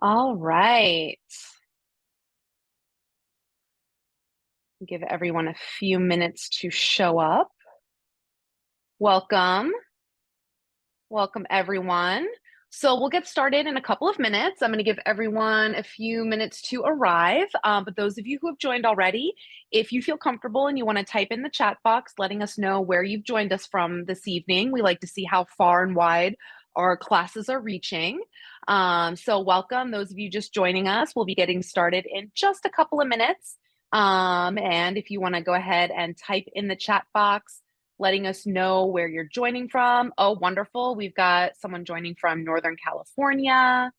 All right. Give everyone a few minutes to show up. Welcome. Welcome, everyone. So we'll get started in a couple of minutes. I'm going to give everyone a few minutes to arrive. But those of you who have joined already, if you feel comfortable and you want to type in the chat box, letting us know where you've joined us from this evening. We like to see how far and wide our classes are reaching. So welcome, those of you just joining us. We'll be getting started in just a couple of minutes. And if you want to go ahead and type in the chat box, letting us know where you're joining from. Oh, wonderful. We've got someone joining from Northern California,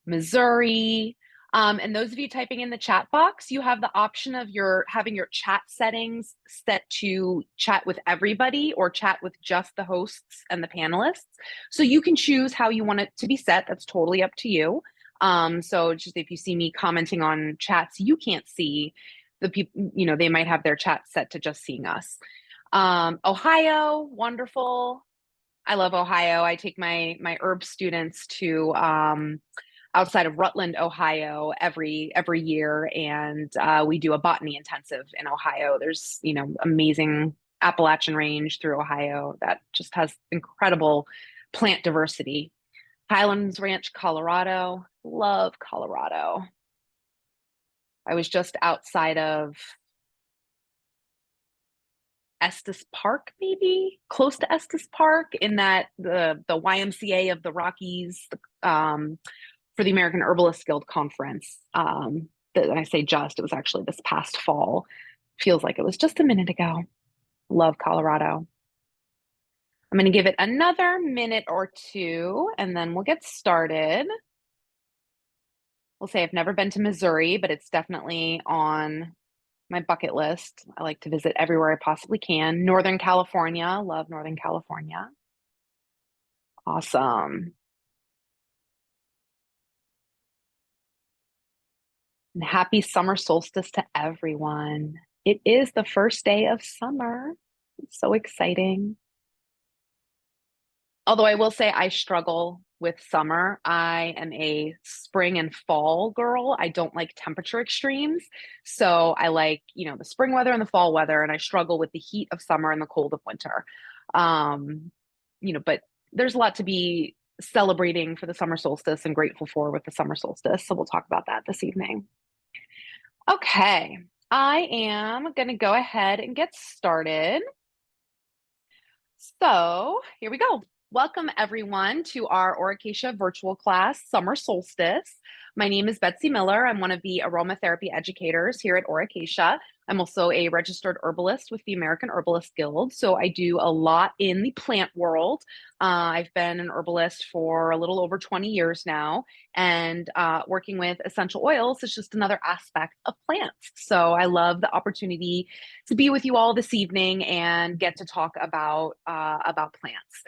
Missouri. And those of you typing in the chat box, you have the option of having your chat settings set to chat with everybody or chat with just the hosts and the panelists. So you can choose how you want it to be set. That's totally up to you. So just if you see me commenting on chats you can't see, the people, they might have their chat set to just seeing us. Ohio, wonderful. I love Ohio. I take my herb students to outside of Rutland, Ohio, every year, and we do a botany intensive in Ohio. There's amazing Appalachian range through Ohio that just has incredible plant diversity. Highlands Ranch, Colorado. Love Colorado. I was just outside of Estes Park, maybe close to Estes Park, in that the YMCA of the Rockies, for the American Herbalist Guild conference. I say just, it was actually this past fall. Feels like it was just a minute ago. Love Colorado. I'm going to give it another minute or two, and then we'll get started. We'll say I've never been to Missouri, but it's definitely on my bucket list. I like to visit everywhere I possibly can. Northern California, love Northern California. Awesome. And happy summer solstice to everyone. It is the first day of summer. It's so exciting. Although I will say I struggle with summer. I am a spring and fall girl. I don't like temperature extremes. So I like, the spring weather and the fall weather, and I struggle with the heat of summer and the cold of winter. Um, but there's a lot to be celebrating for the summer solstice and grateful for with the summer solstice. So we'll talk about that this evening. Okay, I am going to go ahead and get started. So here we go. Welcome everyone to our Oracacia virtual class, Summer Solstice. My name is Betsy Miller. I'm one of the aromatherapy educators here at Oracacia. I'm also a registered herbalist with the American Herbalist Guild. So I do a lot in the plant world. I've been an herbalist for a little over 20 years now, and working with essential oils is just another aspect of plants. So I love the opportunity to be with you all this evening and get to talk about plants.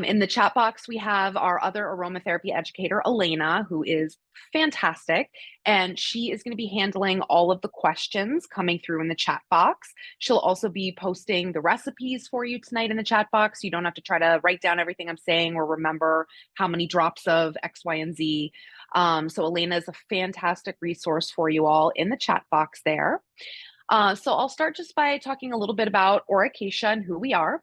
In the chat box, we have our other aromatherapy educator, Elena, who is fantastic. And she is going to be handling all of the questions coming through in the chat box. She'll also be posting the recipes for you tonight in the chat box. You don't have to try to write down everything I'm saying or remember how many drops of X, Y, and Z. So Elena is a fantastic resource for you all in the chat box there. So I'll start just by talking a little bit about Oracacia and who we are.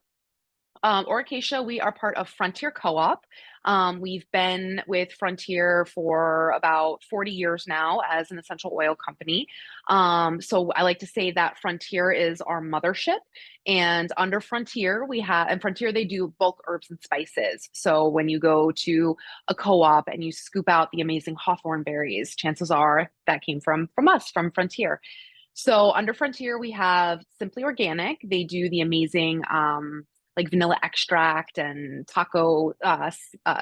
Oracacia, we are part of Frontier Co-op. We've been with Frontier for about 40 years now as an essential oil company. So I like to say that Frontier is our mothership. And under Frontier, and Frontier, they do bulk herbs and spices. So when you go to a co-op and you scoop out the amazing hawthorn berries, chances are that came from us, from Frontier. So under Frontier, we have Simply Organic. They do the amazing like vanilla extract and taco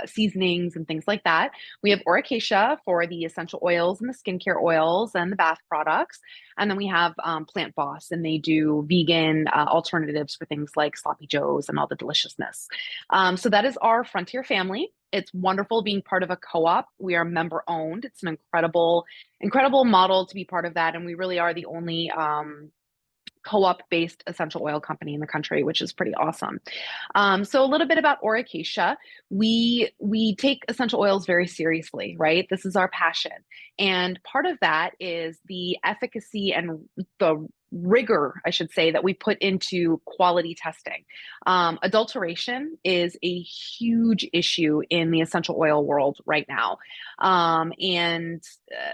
seasonings and things like that. We have Oracacia for the essential oils and the skincare oils and the bath products. And then we have Plant Boss, and they do vegan alternatives for things like sloppy joes and all the deliciousness. So that is our Frontier family. It's wonderful being part of a co-op. We are member owned. It's an incredible model to be part of that. And we really are the only co-op based essential oil company in the country, which is pretty awesome. So a little bit about Oracacia. We take essential oils very seriously, right? This is our passion. And part of that is the efficacy and the rigor, I should say, that we put into quality testing. Adulteration is a huge issue in the essential oil world right now. And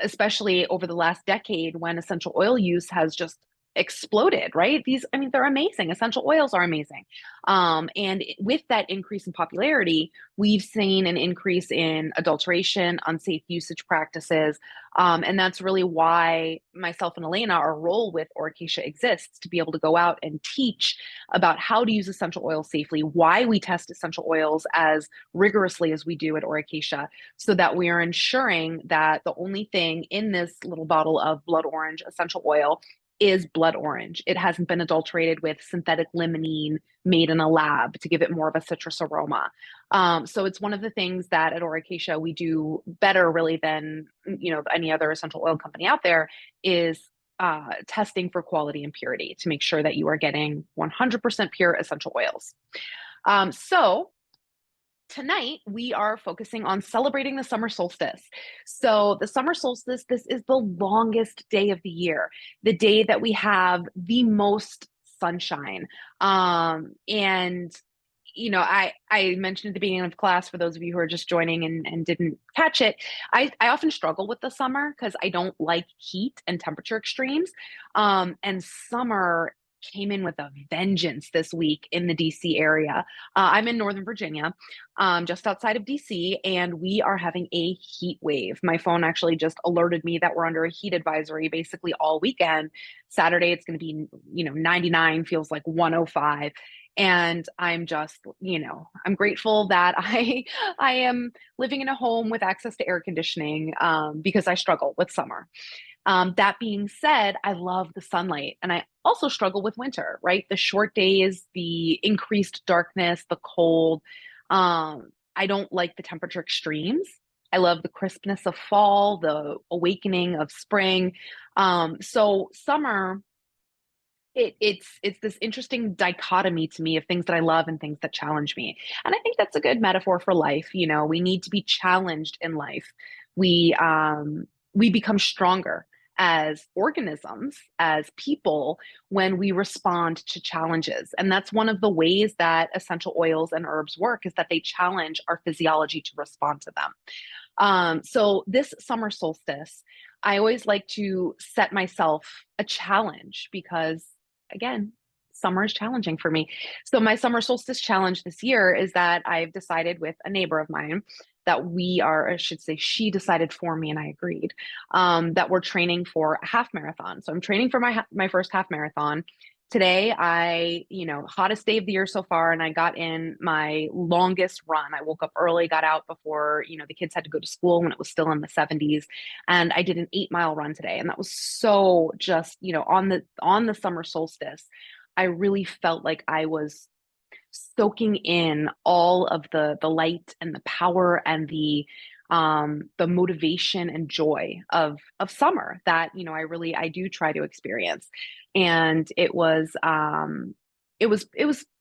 especially over the last decade when essential oil use has just exploded, right? I mean, they're amazing. Essential oils are amazing. And with that increase in popularity, we've seen an increase in adulteration, unsafe usage practices. And that's really why myself and Elena, our role with Oracacia exists to be able to go out and teach about how to use essential oils safely, why we test essential oils as rigorously as we do at Oracacia, so that we are ensuring that the only thing in this little bottle of blood orange essential oil is blood orange. It hasn't been adulterated with synthetic limonene made in a lab to give it more of a citrus aroma. So it's one of the things that at Oracacia we do better really than any other essential oil company out there is testing for quality and purity to make sure that you are getting 100% pure essential oils. So tonight we are focusing on celebrating the summer solstice. So the summer solstice, this is the longest day of the year, the day that we have the most sunshine. And I mentioned at the beginning of class, for those of you who are just joining and didn't catch it, I often struggle with the summer because I don't like heat and temperature extremes. And summer came in with a vengeance this week in the DC area. I'm in Northern Virginia, just outside of DC, and we are having a heat wave. My phone actually just alerted me that we're under a heat advisory basically all weekend. Saturday, it's going to be, 99, feels like 105. And I'm just, I'm grateful that I am living in a home with access to air conditioning because I struggle with summer. That being said, I love the sunlight and I also struggle with winter, right? The short days, the increased darkness, the cold. I don't like the temperature extremes. I love the crispness of fall, the awakening of spring. So summer, it's this interesting dichotomy to me of things that I love and things that challenge me. And I think that's a good metaphor for life. We need to be challenged in life. We become stronger as organisms, as people, when we respond to challenges. And that's one of the ways that essential oils and herbs work, is that they challenge our physiology to respond to them. So this summer solstice, I always like to set myself a challenge because, again, summer is challenging for me. So my summer solstice challenge this year is that I've decided with a neighbor of mine that I should say she decided for me and I agreed, that we're training for a half marathon. So I'm training for my first half marathon. Today, hottest day of the year so far, and I got in my longest run. I woke up early, got out before, the kids had to go to school when it was still in the 70s. And I did an 8-mile run today. And that was so just, on the summer solstice, I really felt like I was soaking in all of the light and the power and the motivation and joy of summer that I do try to experience. And it was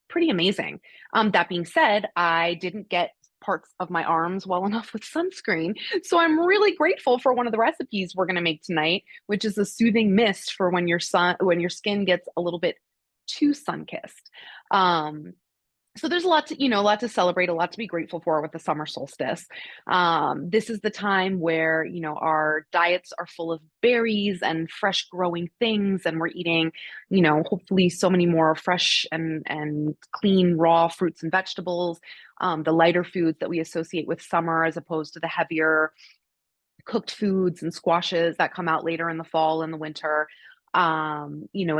pretty amazing. That being said, I didn't get parts of my arms well enough with sunscreen, so I'm really grateful for one of the recipes we're going to make tonight, which is a soothing mist for when your skin gets a little bit too sun-kissed. So there's a lot to celebrate, a lot to be grateful for with the summer solstice. This is the time where, our diets are full of berries and fresh growing things, and we're eating, hopefully so many more fresh and clean raw fruits and vegetables, the lighter foods that we associate with summer as opposed to the heavier cooked foods and squashes that come out later in the fall and the winter.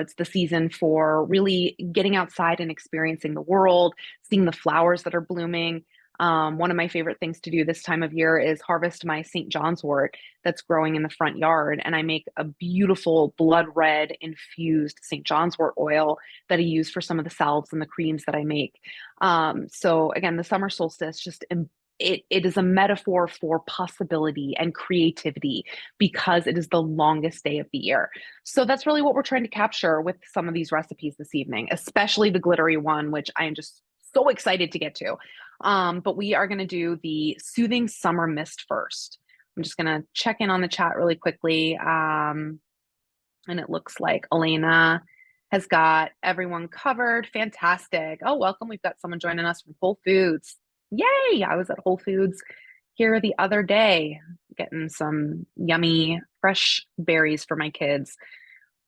It's the season for really getting outside and experiencing the world, seeing the flowers that are blooming. One of my favorite things to do this time of year is harvest my St. John's wort that's growing in the front yard. And I make a beautiful blood red infused St. John's wort oil that I use for some of the salves and the creams that I make. So again, the summer solstice just it is a metaphor for possibility and creativity because it is the longest day of the year. So that's really what we're trying to capture with some of these recipes this evening, especially the glittery one, which I am just so excited to get to. But we are going to do the soothing summer mist first. I'm just going to check in on the chat really quickly. And it looks like Elena has got everyone covered. Fantastic. Oh, welcome. We've got someone joining us from Whole Foods. Yay. I was at Whole Foods here the other day getting some yummy fresh berries for my kids.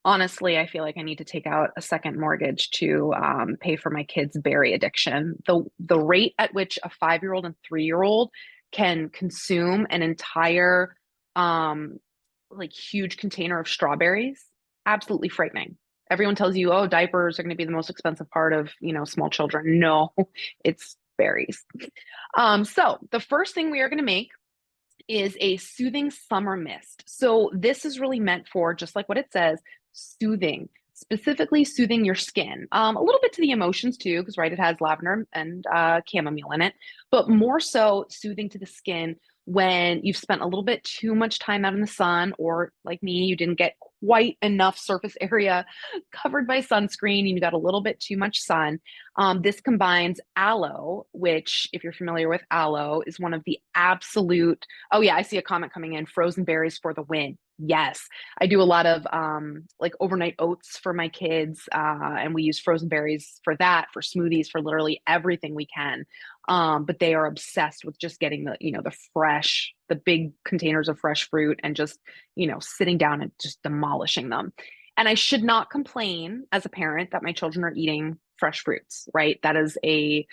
Honestly, I feel like I need to take out a second mortgage to pay for my kids' berry addiction. The rate at which a 5-year-old and 3-year-old can consume an entire like huge container of strawberries, absolutely frightening. Everyone tells you, oh, diapers are going to be the most expensive part of, small children. No, it's berries. So the first thing we are going to make is a soothing summer mist. So this is really meant for, just like what it says, soothing, specifically soothing your skin. A little bit to the emotions too, because right, it has lavender and chamomile in it, but more so soothing to the skin when you've spent a little bit too much time out in the sun, or like me, you didn't get quite enough surface area covered by sunscreen and you got a little bit too much sun. This combines aloe, which, if you're familiar with aloe, is one of the absolute, oh yeah, I see a comment coming in, frozen berries for the win. Yes, I do a lot of like overnight oats for my kids, and we use frozen berries for that, for smoothies, for literally everything we can. But they are obsessed with just getting the big containers of fresh fruit and just, sitting down and just demolishing them. And I should not complain as a parent that my children are eating fresh fruits, right? That is a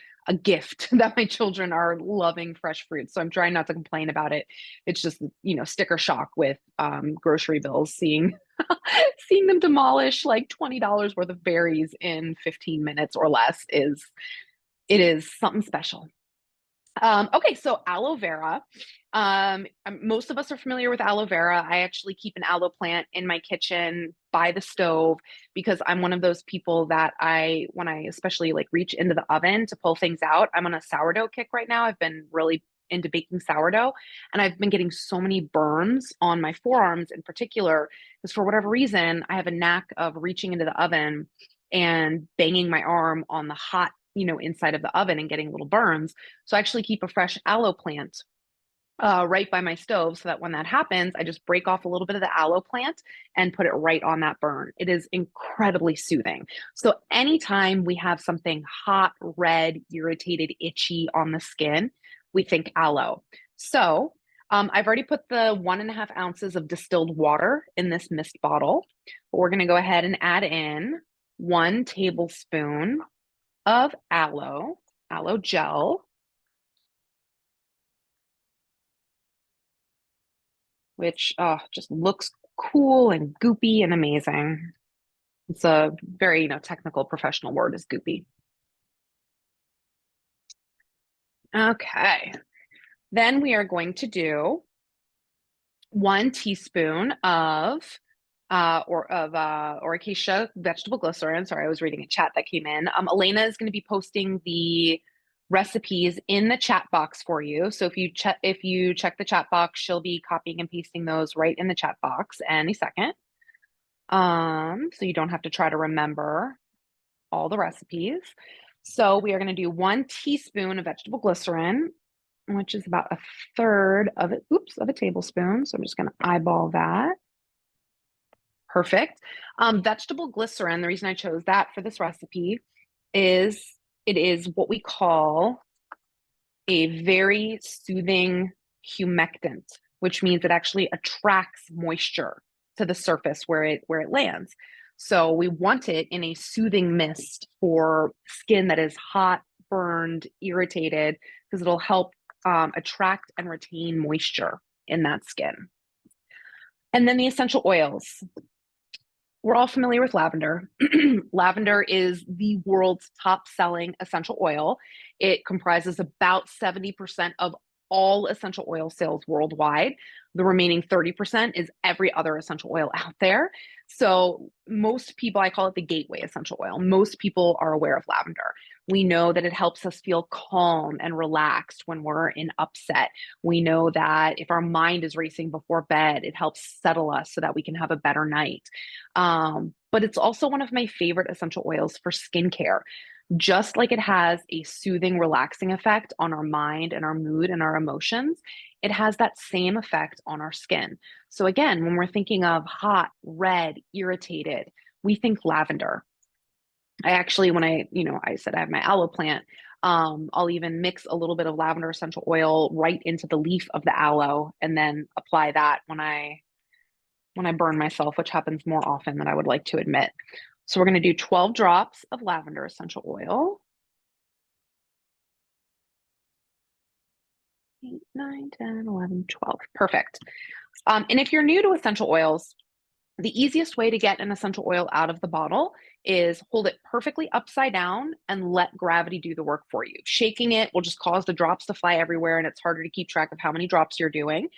gift that my children are loving fresh fruits. So I'm trying not to complain about it. It's just, sticker shock with grocery bills, seeing seeing them demolish like $20 worth of berries in 15 minutes or less is something special. Okay, so aloe vera. Most of us are familiar with aloe vera. I actually keep an aloe plant in my kitchen by the stove because I'm one of those people that when I especially like reach into the oven to pull things out, I'm on a sourdough kick right now. I've been really into baking sourdough, and I've been getting so many burns on my forearms in particular because for whatever reason, I have a knack of reaching into the oven and banging my arm on the hot inside of the oven and getting little burns. So I actually keep a fresh aloe plant right by my stove so that when that happens, I just break off a little bit of the aloe plant and put it right on that burn. It is incredibly soothing. So anytime we have something hot, red, irritated, itchy on the skin, we think aloe. So I've already put the 1.5 ounces of distilled water in this mist bottle. But we're going to go ahead and add in 1 tablespoon of aloe gel, which just looks cool and goopy and amazing. It's a very, technical professional word is goopy. Okay. Then we are going to do 1 teaspoon of Oracacia vegetable glycerin. Sorry, I was reading a chat that came in. Elena is going to be posting the recipes in the chat box for you. So if you check the chat box, she'll be copying and pasting those right in the chat box any second. So you don't have to try to remember all the recipes. So we are going to do 1 teaspoon of vegetable glycerin, which is about 1/3 of it. Of a tablespoon. So I'm just going to eyeball that. Perfect. Vegetable glycerin, the reason I chose that for this recipe is it is what we call a very soothing humectant, which means it actually attracts moisture to the surface where it lands. So we want it in a soothing mist for skin that is hot, burned, irritated, because it'll help attract and retain moisture in that skin. And then the essential oils. We're all familiar with lavender. Lavender is the world's top-selling essential oil. It comprises about 70% of all essential oil sales worldwide. The remaining 30% is every other essential oil out there. So most people, I call it the gateway essential oil. Most people are aware of lavender. We know that it helps us feel calm and relaxed when we're in upset. We know that if our mind is racing before bed, it helps settle us so that we can have a better night. But it's also one of my favorite essential oils for skincare. Just like it has a soothing, relaxing effect on our mind and our mood and our emotions, it has that same effect on our skin. So, again, when we're thinking of hot, red, irritated, we think lavender. I actually, when I said I have my aloe plant, I'll even mix a little bit of lavender essential oil right into the leaf of the aloe and then apply that when I burn myself, which happens more often than I would like to admit. So we're going to do 12 drops of lavender essential oil. 8, 9, 10, 11, 12. Perfect. And if you're new to essential oils, the easiest way to get an essential oil out of the bottle is hold it perfectly upside down and let gravity do the work for you. Shaking it will just cause the drops to fly everywhere, and it's harder to keep track of how many drops you're doing.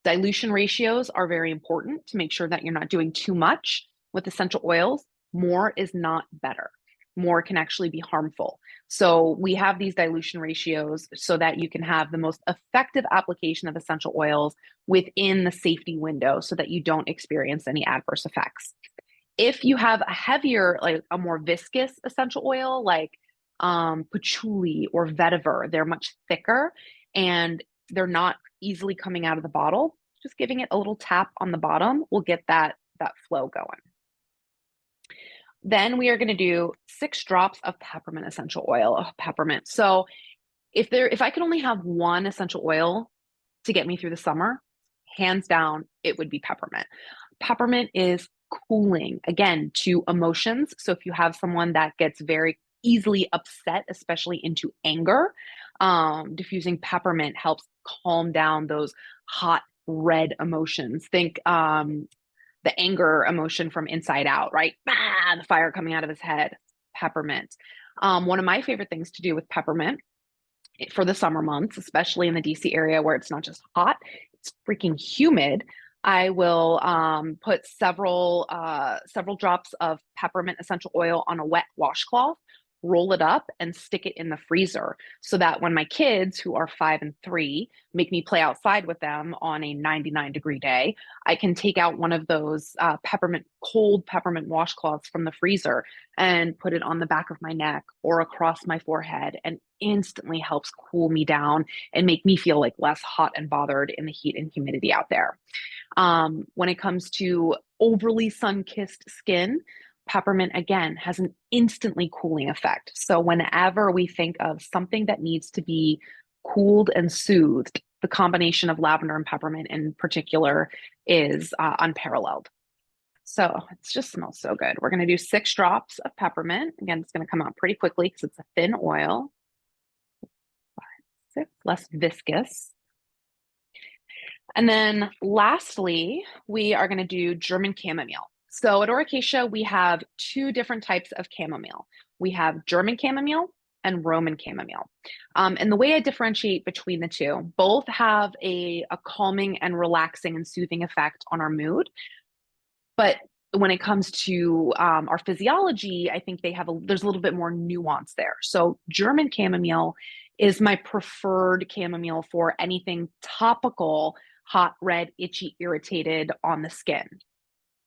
Dilution ratios are very important to make sure that you're not doing too much with essential oils. More is not better. More can actually be harmful. So we have these dilution ratios so that you can have the most effective application of essential oils within the safety window so that you don't experience any adverse effects. If you have a heavier, like a more viscous essential oil, like patchouli or vetiver, they're much thicker and they're not easily coming out of the bottle. Just giving it a little tap on the bottom will get that flow going. Then we are going to do 6 drops of peppermint essential oil. Oh, peppermint. So if I could only have one essential oil to get me through the summer, hands down, it would be peppermint. Peppermint is cooling, again, to emotions. So if you have someone that gets very easily upset, especially into anger, diffusing peppermint helps calm down those hot red emotions. Think the anger emotion from Inside Out, right? Ah, the fire coming out of his head. Peppermint. One of my favorite things to do with peppermint for the summer months, especially in the DC area where it's not just hot, it's freaking humid. I will put several drops of peppermint essential oil on a wet washcloth, roll it up, and stick it in the freezer so that when my kids, who are 5 and 3, make me play outside with them on a 99-degree day, I can take out one of those cold peppermint washcloths from the freezer and put it on the back of my neck or across my forehead, and instantly helps cool me down and make me feel like less hot and bothered in the heat and humidity out there. When it comes to overly sun-kissed skin, peppermint again has an instantly cooling effect. So whenever we think of something that needs to be cooled and soothed, the combination of lavender and peppermint in particular is unparalleled. So it just smells so good. We're going to do 6 drops of peppermint. Again, it's going to come out pretty quickly because it's a thin oil. 5, 6, less viscous. And then lastly, we are going to do German chamomile. So at Oracacia, we have 2 different types of chamomile. We have German chamomile and Roman chamomile. And the way I differentiate between the two, both have a calming and relaxing and soothing effect on our mood. But when it comes to our physiology, I think there's a little bit more nuance there. So German chamomile is my preferred chamomile for anything topical, hot, red, itchy, irritated on the skin.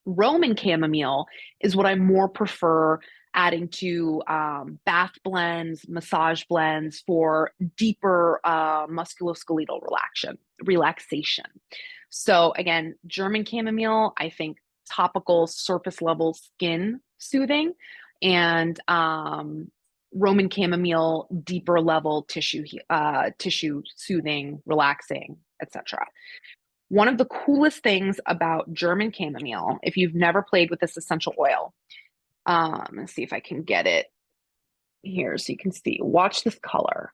Roman chamomile is what I more prefer adding to bath blends, massage blends for deeper musculoskeletal relaxation. So again, German chamomile, I think topical surface level skin soothing, and Roman chamomile deeper level tissue soothing, relaxing, etc. One of the coolest things about German chamomile, if you've never played with this essential oil, let's see if I can get it here so you can see. Watch this color.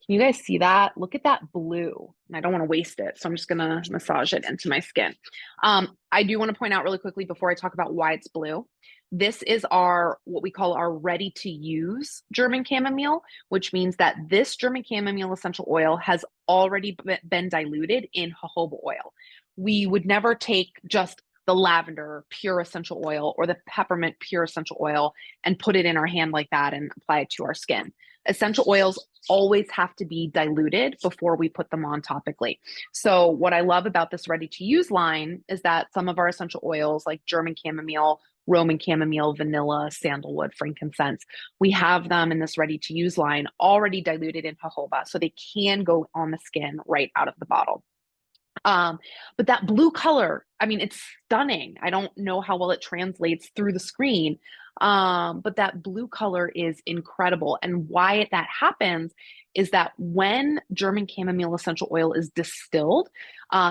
Can you guys see that? Look at that blue. And I don't want to waste it, so I'm just going to massage it into my skin. I do want to point out really quickly before I talk about why it's blue. This is what we call our ready-to-use German chamomile, which means that this German chamomile essential oil has already been diluted in jojoba oil. We would never take just the lavender pure essential oil or the peppermint pure essential oil and put it in our hand like that and apply it to our skin. Essential oils always have to be diluted before we put them on topically. So what I love about this ready to use line is that some of our essential oils like German chamomile, Roman chamomile, vanilla, sandalwood, frankincense, we have them in this ready to use line already diluted in jojoba, so they can go on the skin right out of the bottle. But that blue color, I mean, it's stunning. I don't know how well it translates through the screen, but that blue color is incredible. And why that happens is that when German chamomile essential oil is distilled,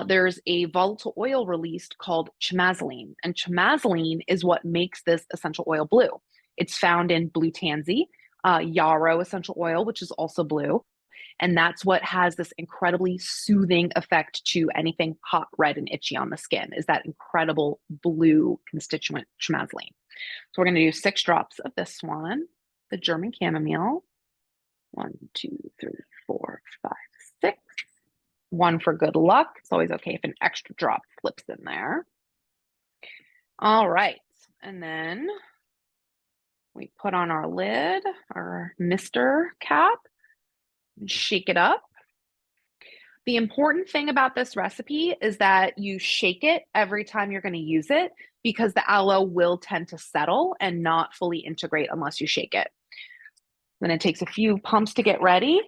there's a volatile oil released called chamazoline. And chamazoline is what makes this essential oil blue. It's found in blue tansy, yarrow essential oil, which is also blue. And that's what has this incredibly soothing effect to anything hot, red, and itchy on the skin, is that incredible blue constituent chamazoline. So we're going to do 6 drops of this one, the German chamomile. 1, 2, 3, 4, 5, 6. 1 for good luck. It's always okay if an extra drop slips in there. All right. And then we put on our lid, our mister cap, and shake it up. The important thing about this recipe is that you shake it every time you're going to use it, because the aloe will tend to settle and not fully integrate unless you shake it. Then it takes a few pumps to get ready.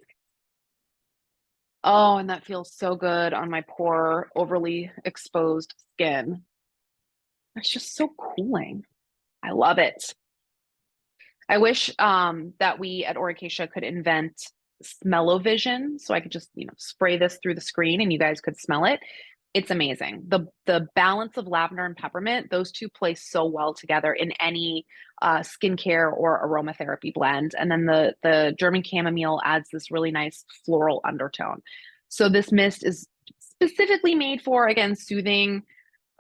Oh, and that feels so good on my poor, overly exposed skin. It's just so cooling. I love it. I wish that we at Oricacia could invent smell-o-vision, so I could just, spray this through the screen and you guys could smell it. It's amazing. The balance of lavender and peppermint, those two play so well together in any skincare or aromatherapy blend. And then the German chamomile adds this really nice floral undertone. So this mist is specifically made for, again, soothing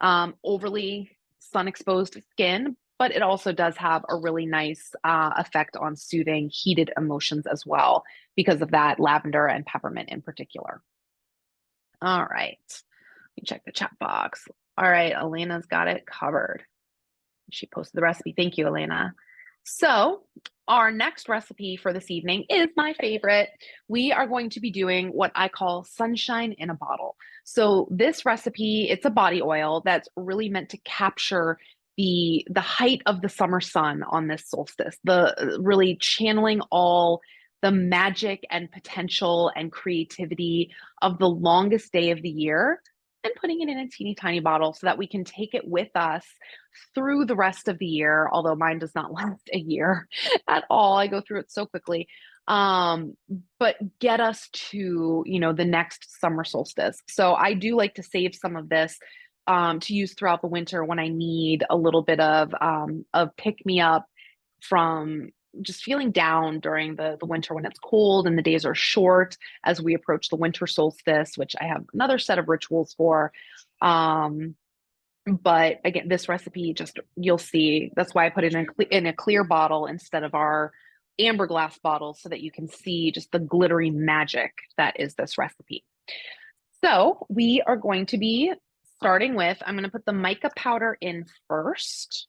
overly sun-exposed skin, but it also does have a really nice effect on soothing heated emotions as well, because of that lavender and peppermint in particular. All right. Let me check the chat box. All right, Elena's got it covered. She posted the recipe. Thank you, Elena. So our next recipe for this evening is my favorite. We are going to be doing what I call sunshine in a bottle. So this recipe, it's a body oil that's really meant to capture the height of the summer sun on this solstice, the really channeling all the magic and potential and creativity of the longest day of the year, and putting it in a teeny tiny bottle so that we can take it with us through the rest of the year, although mine does not last a year at all. I go through it so quickly. But get us to, the next summer solstice. So I do like to save some of this to use throughout the winter when I need a little bit of pick me up from just feeling down during the winter when it's cold and the days are short as we approach the winter solstice, which I have another set of rituals for. But again, this recipe, you'll see, that's why I put it in a clear bottle instead of our amber glass bottle, so that you can see just the glittery magic that is this recipe. So we are going to be starting with, I'm going to put the mica powder in first.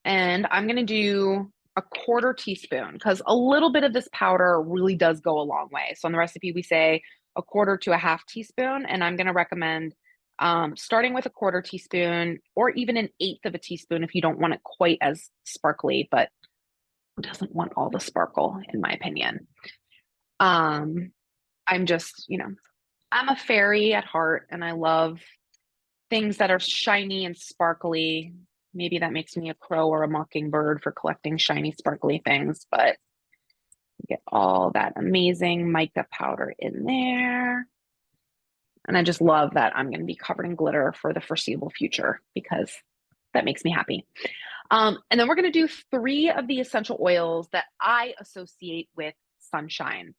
And I'm going to do a 1/4 teaspoon, because a little bit of this powder really does go a long way. So on the recipe, we say a 1/4 to a 1/2 teaspoon. And I'm going to recommend starting with a 1/4 teaspoon, or even an 1/8 of a teaspoon if you don't want it quite as sparkly, but who doesn't want all the sparkle, in my opinion. I'm just, I'm a fairy at heart, and I love things that are shiny and sparkly. Maybe that makes me a crow or a mockingbird for collecting shiny, sparkly things, but get all that amazing mica powder in there. And I just love that I'm going to be covered in glitter for the foreseeable future, because that makes me happy. And then we're going to do 3 of the essential oils that I associate with sunshine.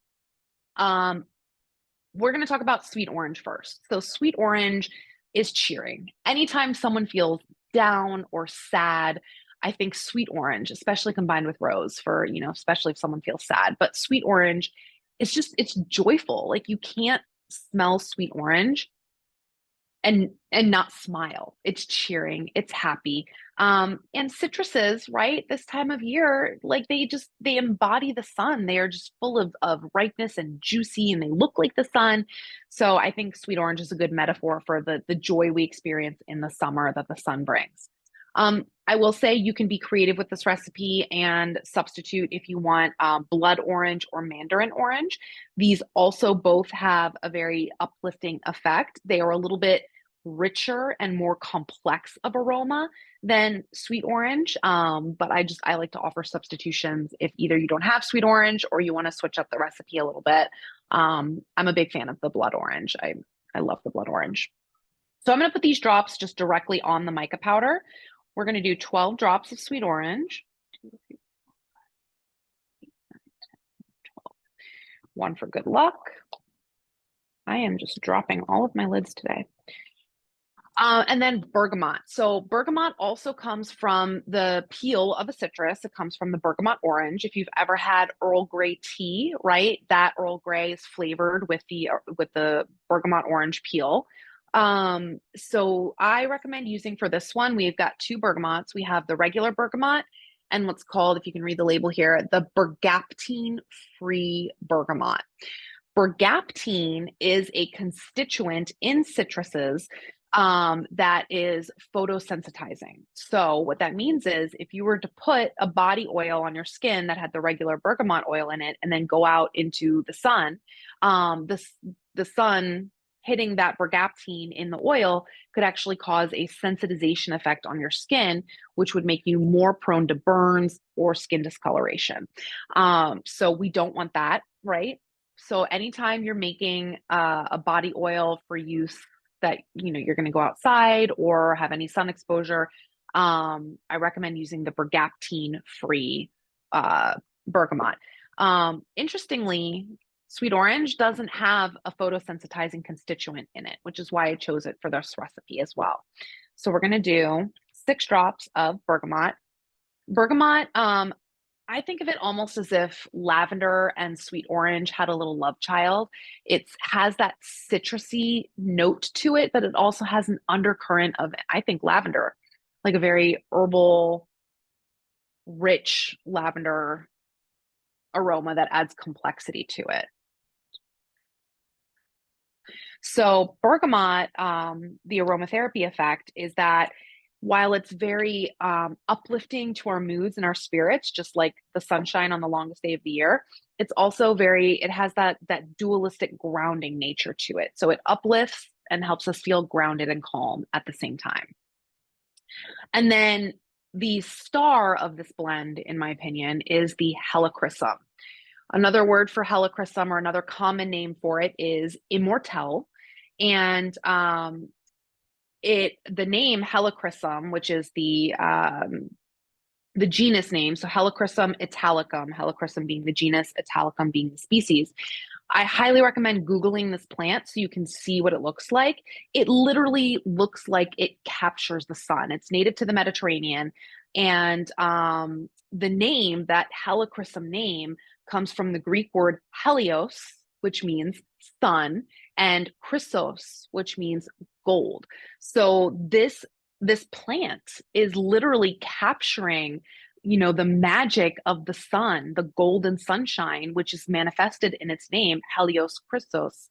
We're going to talk about sweet orange first. So sweet orange is cheering. Anytime someone feels down or sad, I think sweet orange, especially combined with rose for, especially if someone feels sad. But sweet orange, it's joyful. Like, you can't smell sweet orange and not smile. It's cheering, it's happy. And citruses, right? This time of year, like they embody the sun. They are just full of ripeness and juicy, and they look like the sun. So I think sweet orange is a good metaphor for the joy we experience in the summer that the sun brings. I will say you can be creative with this recipe and substitute if you want blood orange or mandarin orange. These also both have a very uplifting effect. They are a little bit richer and more complex of aroma than sweet orange. But I like to offer substitutions if either you don't have sweet orange or you want to switch up the recipe a little bit. I'm a big fan of the blood orange. I love the blood orange. So I'm going to put these drops just directly on the mica powder. We're going to do 12 drops of sweet orange. 1 for good luck. I am just dropping all of my lids today. And then bergamot. So bergamot also comes from the peel of a citrus. It comes from the bergamot orange. If you've ever had Earl Grey tea, right, that Earl Grey is flavored with the bergamot orange peel. So I recommend using for this one, we've got 2 bergamots. We have the regular bergamot and what's called, if you can read the label here, the bergaptine-free bergamot. Bergaptine is a constituent in citruses that is photosensitizing. So what that means is if you were to put a body oil on your skin that had the regular bergamot oil in it and then go out into the sun, the sun hitting that bergaptine in the oil could actually cause a sensitization effect on your skin, which would make you more prone to burns or skin discoloration. So we don't want that, right? So anytime you're making a body oil for use that you're going to go outside or have any sun exposure, I recommend using the bergaptine-free bergamot. Interestingly, sweet orange doesn't have a photosensitizing constituent in it, which is why I chose it for this recipe as well. So we're going to do 6 drops of bergamot. Bergamot, I think of it almost as if lavender and sweet orange had a little love child. It has that citrusy note to it, but it also has an undercurrent of, I think, lavender, like a very herbal, rich lavender aroma that adds complexity to it. So bergamot, the aromatherapy effect is that while it's very uplifting to our moods and our spirits, just like the sunshine on the longest day of the year, it's also it has that dualistic grounding nature to it. So it uplifts and helps us feel grounded and calm at the same time. And then the star of this blend, in my opinion, is the helichrysum. Another word for helichrysum, or another common name for it, is immortelle. And the name helichrysum, which is the genus name, so Helichrysum italicum, helichrysum being the genus, italicum being the species. I highly recommend Googling this plant so you can see what it looks like. It literally looks like it captures the sun. It's native to the Mediterranean. And the name, that helichrysum name, comes from the Greek word helios, which means sun, and chrysos, which means gold. So this plant is literally capturing the magic of the sun, the golden sunshine, which is manifested in its name, Helios Christos,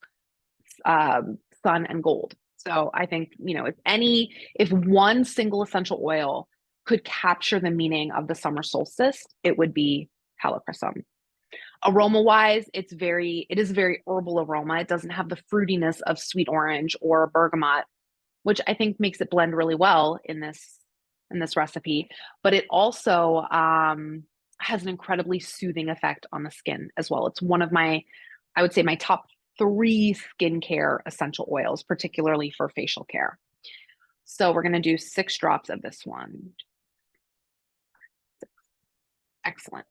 sun and gold. So I think, if one single essential oil could capture the meaning of the summer solstice, it would be helichrysum. Aroma wise, it is a very herbal aroma. It doesn't have the fruitiness of sweet orange or bergamot, which I think makes it blend really well in this recipe. But it also has an incredibly soothing effect on the skin as well. It's one of I would say my top 3 skincare essential oils, particularly for facial care. So we're going to do 6 drops of this one. Excellent.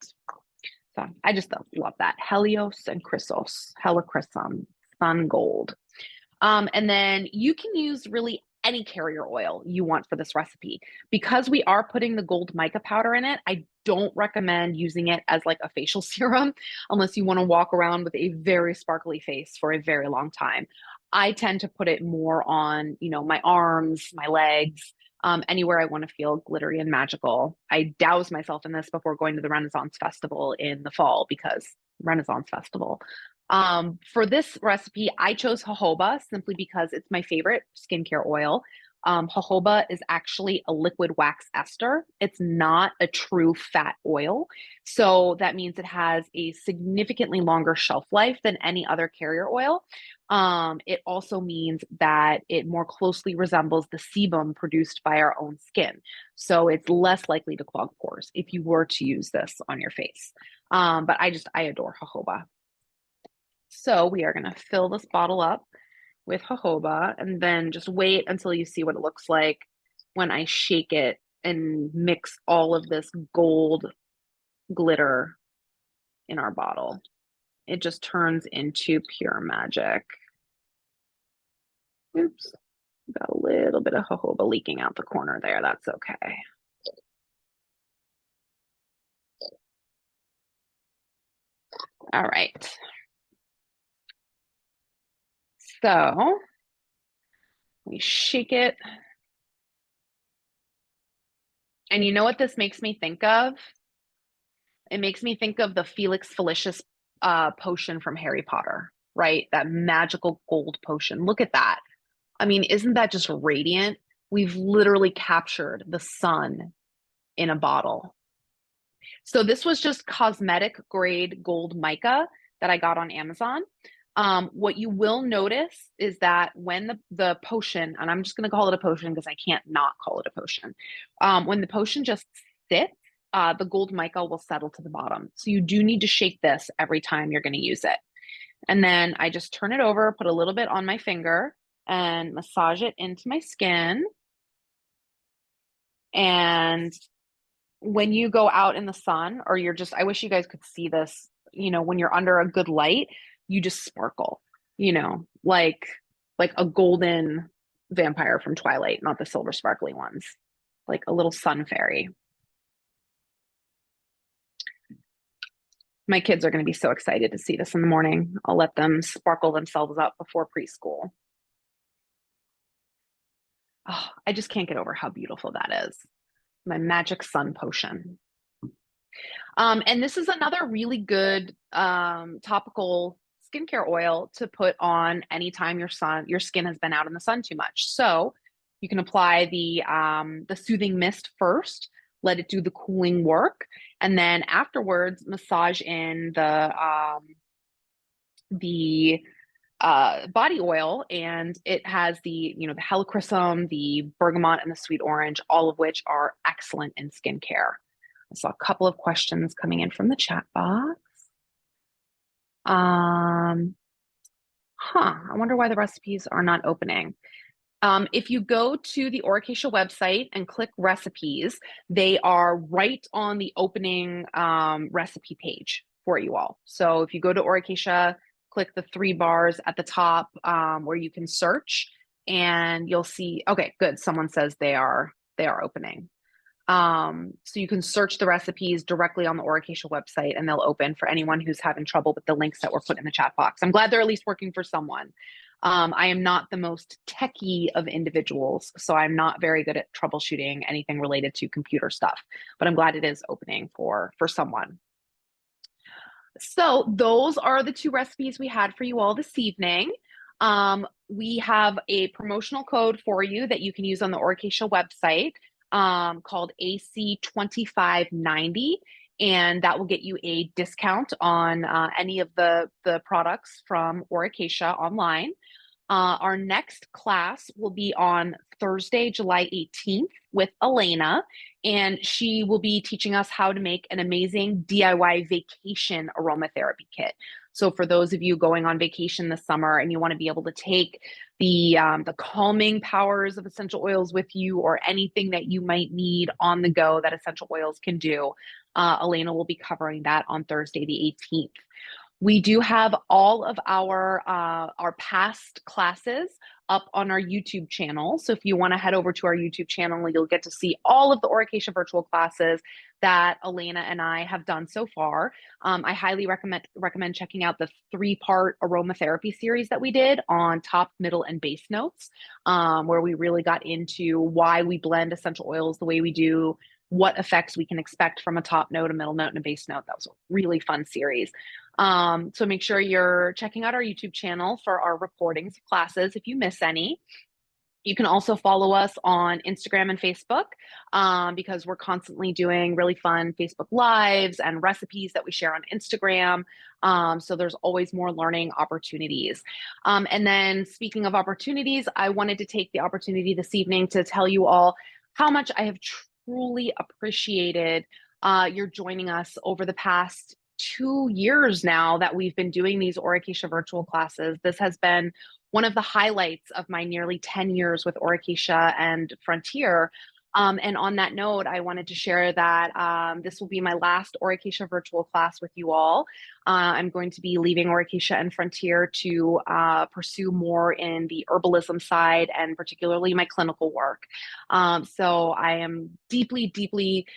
So I just love that. Helios and Chrysos, helichrysum, sun gold. And then you can use really any carrier oil you want for this recipe. Because we are putting the gold mica powder in it, I don't recommend using it as like a facial serum unless you want to walk around with a very sparkly face for a very long time. I tend to put it more on, my arms, my legs, anywhere I want to feel glittery and magical. I douse myself in this before going to the Renaissance Festival in the fall because Renaissance Festival. For this recipe, I chose jojoba simply because it's my favorite skincare oil. Jojoba is actually a liquid wax ester. It's not a true fat oil. So that means it has a significantly longer shelf life than any other carrier oil. It also means that it more closely resembles the sebum produced by our own skin. So it's less likely to clog pores if you were to use this on your face. But I adore jojoba. So we are going to fill this bottle up with jojoba and then just wait until you see what it looks like when I shake it and mix all of this gold glitter in our bottle. It just turns into pure magic. Oops, got a little bit of jojoba leaking out the corner there. That's okay. All right. So we shake it. And you know what this makes me think of? It makes me think of the Felix Felicis potion from Harry Potter, right? That magical gold potion. Look at that. I mean, isn't that just radiant? We've literally captured the sun in a bottle. So this was just cosmetic grade gold mica that I got on Amazon. What you will notice is that when the potion, and I'm just going to call it a potion because I can't not call it a potion. When the potion just sits, the gold mica will settle to the bottom. So you do need to shake this every time you're going to use it. And then I just turn it over, put a little bit on my finger and massage it into my skin. And when you go out in the sun or I wish you guys could see this, when you're under a good light, you just sparkle, like a golden vampire from Twilight, not the silver sparkly ones, like a little sun fairy. My kids are going to be so excited to see this in the morning. I'll let them sparkle themselves up before preschool. Oh, I just can't get over how beautiful that is. My magic sun potion. And this is another really good topical skincare oil to put on anytime your skin has been out in the sun too much. So you can apply the soothing mist first, let it do the cooling work, and then afterwards massage in the body oil, and it has the helichrysum, the bergamot, and the sweet orange, all of which are excellent in skincare. I saw a couple of questions coming in from the chat box. I wonder why the recipes are not opening. If you go to the Oracacia website and click recipes, they are right on the opening recipe page for you all. So if you go to Oracacia, click the 3 bars at the top where you can search, and you'll see, okay, good. Someone says they are opening. So you can search the recipes directly on the Oracacia website and they'll open for anyone who's having trouble with the links that were put in the chat box. I'm glad they're at least working for someone. I am not the most techie of individuals, so I'm not very good at troubleshooting anything related to computer stuff, but I'm glad it is opening for someone. So those are the 2 recipes we had for you all this evening. We have a promotional code for you that you can use on the Oracacia website called AC2590, and that will get you a discount on any of the products from Oracacia online. Our next class will be on Thursday, July 18th with Elena, and she will be teaching us how to make an amazing DIY vacation aromatherapy kit. So for those of you going on vacation this summer and you want to be able to take the calming powers of essential oils with you, or anything that you might need on the go that essential oils can do, Elena will be covering that on Thursday the 18th. We do have all of our past classes up on our YouTube channel. So if you want to head over to our YouTube channel, you'll get to see all of the Orichalcia virtual classes that Elena and I have done so far. I highly recommend checking out the 3-part aromatherapy series that we did on top, middle, and base notes, where we really got into why we blend essential oils the way we do, what effects we can expect from a top note, a middle note, and a base note. That was a really fun series. So make sure you're checking out our YouTube channel for our recordings of classes if you miss any. You can also follow us on Instagram and Facebook, because we're constantly doing really fun Facebook Lives and recipes that we share on Instagram. So there's always more learning opportunities. And then speaking of opportunities, I wanted to take the opportunity this evening to tell you all how much I have truly appreciated your joining us over the past 2 years now that we've been doing these Orichalcia virtual classes. This has been one of the highlights of my nearly 10 years with Orichalcia and Frontier. And on that note, I wanted to share that this will be my last Orichalcia virtual class with you all. I'm going to be leaving Orichalcia and Frontier to pursue more in the herbalism side and particularly my clinical work. So I am deeply, deeply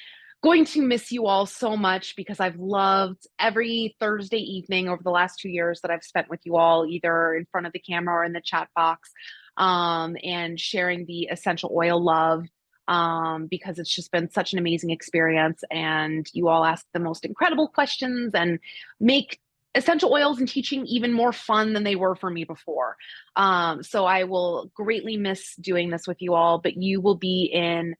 going to miss you all so much because I've loved every Thursday evening over the last 2 years that I've spent with you all, either in front of the camera or in the chat box, and sharing the essential oil love, because it's just been such an amazing experience. And you all ask the most incredible questions and make essential oils and teaching even more fun than they were for me before. So I will greatly miss doing this with you all, but you will be in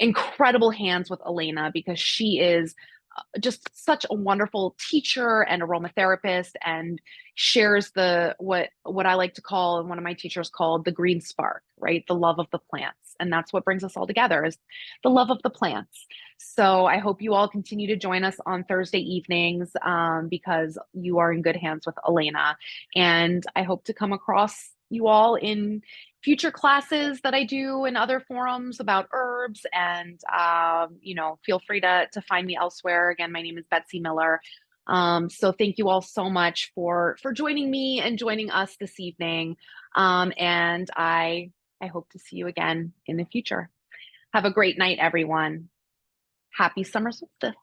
incredible hands with Elena because she is just such a wonderful teacher and aromatherapist, and shares the what I like to call, and one of my teachers called, the green spark, right? The love of the plants. And that's what brings us all together, is the love of the plants. So I hope you all continue to join us on Thursday evenings, because you are in good hands with Elena. And I hope to come across you all in future classes that I do in other forums about herbs. And feel free to find me elsewhere. Again, my name is Betsy Miller. So thank you all so much for joining me and joining us this evening. And I hope to see you again in the future. Have a great night, everyone. Happy summer solstice.